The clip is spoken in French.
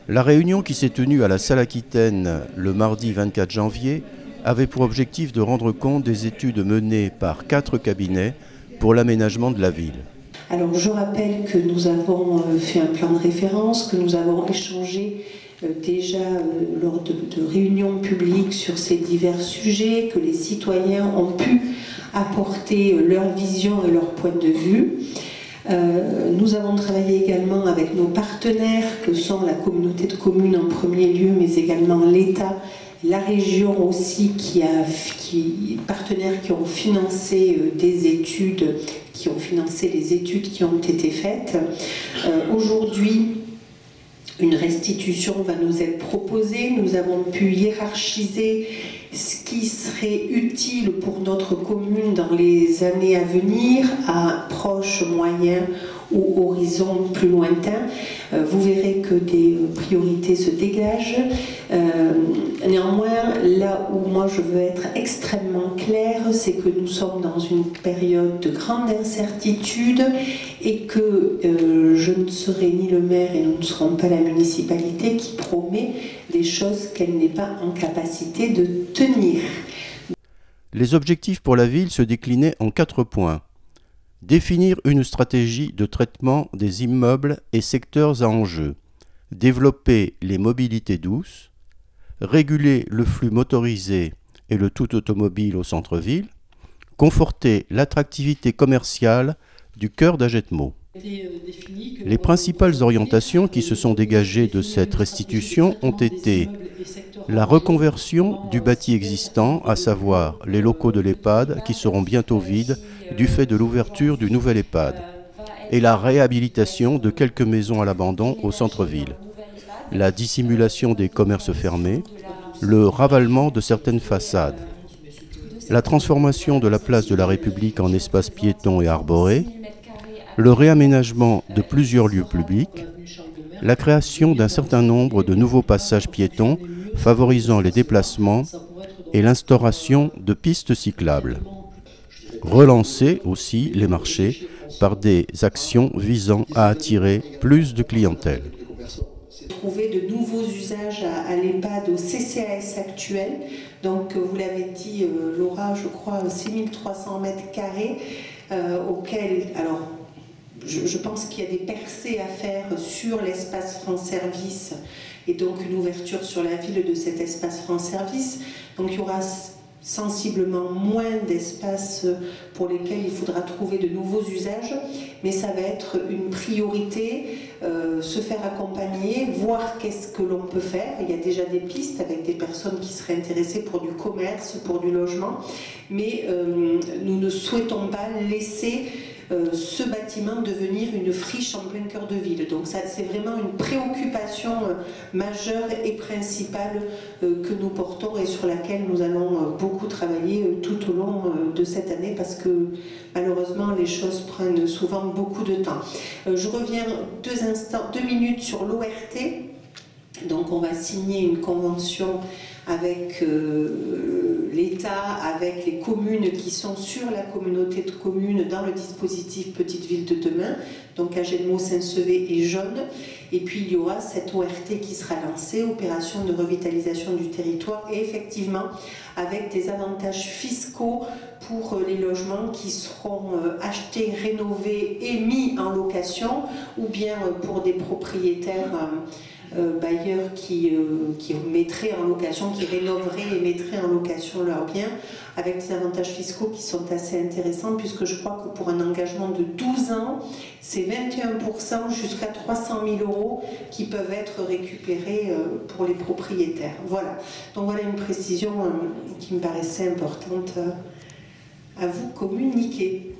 La réunion qui s'est tenue à la Salle Aquitaine le mardi 24 janvier avait pour objectif de rendre compte des études menées par 4 cabinets pour l'aménagement de la ville. Alors je rappelle que nous avons fait un plan de référence, que nous avons échangé déjà lors de réunions publiques sur ces divers sujets, que les citoyens ont pu apporter leur vision et leur point de vue. Nous avons travaillé également avec nos partenaires, que sont la communauté de communes en premier lieu, mais également l'État, la région aussi, partenaires qui ont financé des études, qui ont financé les études qui ont été faites. Aujourd'hui, une restitution va nous être proposée. Nous avons pu hiérarchiser ce qui serait utile pour notre commune dans les années à venir, à proche, moyen ou horizon plus lointain. Vous verrez que des priorités se dégagent. Néanmoins, là où moi je veux être extrêmement claire, c'est que nous sommes dans une période de grande incertitude et que je ne serai ni le maire et nous ne serons pas la municipalité qui promet des choses qu'elle n'est pas en capacité de tenir. Les objectifs pour la ville se déclinaient en 4 points. Définir une stratégie de traitement des immeubles et secteurs à enjeu. Développer les mobilités douces. Réguler le flux motorisé et le tout automobile au centre-ville. Conforter l'attractivité commerciale du cœur d'Agetmo. Les principales orientations qui se sont dégagées de cette restitution ont été la reconversion du bâti existant, à savoir les locaux de l'EHPAD qui seront bientôt vides du fait de l'ouverture du nouvel EHPAD, et la réhabilitation de quelques maisons à l'abandon au centre-ville, la dissimulation des commerces fermés, le ravalement de certaines façades, la transformation de la place de la République en espace piéton et arboré, le réaménagement de plusieurs lieux publics, la création d'un certain nombre de nouveaux passages piétons favorisant les déplacements et l'instauration de pistes cyclables. Relancer aussi les marchés par des actions visant à attirer plus de clientèle. Trouver de nouveaux usages à l'EHPAD, au CCAS actuel. Donc vous l'avez dit Laura, je crois 6300 mètres carrés auxquels, alors je pense qu'il y a des percées à faire sur l'espace France Service et donc une ouverture sur la ville de cet espace France Service. Donc il y aura sensiblement moins d'espaces pour lesquels il faudra trouver de nouveaux usages, mais ça va être une priorité, se faire accompagner, voir qu'est-ce que l'on peut faire. Il y a déjà des pistes avec des personnes qui seraient intéressées pour du commerce, pour du logement, mais nous ne souhaitons pas laisser ce bâtiment devenir une friche en plein cœur de ville. Donc ça, c'est vraiment une préoccupation majeure et principale que nous portons et sur laquelle nous allons beaucoup travailler tout au long de cette année parce que malheureusement les choses prennent souvent beaucoup de temps. Je reviens 2 minutes sur l'ORT. Donc on va signer une convention avec l'État, avec les communes qui sont sur la communauté de communes dans le dispositif Petite Ville de demain, donc Agetmo, Saint-Sevé et Jaune. Et puis il y aura cette ORT qui sera lancée, opération de revitalisation du territoire, et effectivement avec des avantages fiscaux pour les logements qui seront achetés, rénovés et mis en location, ou bien pour des propriétaires bailleurs qui mettraient en location, qui rénoveraient et mettraient en location leurs biens, avec des avantages fiscaux qui sont assez intéressants, puisque je crois que pour un engagement de 12 ans, c'est 21% jusqu'à 300 000 € qui peuvent être récupérés pour les propriétaires. Voilà, donc voilà une précision qui me paraissait importante à vous communiquer.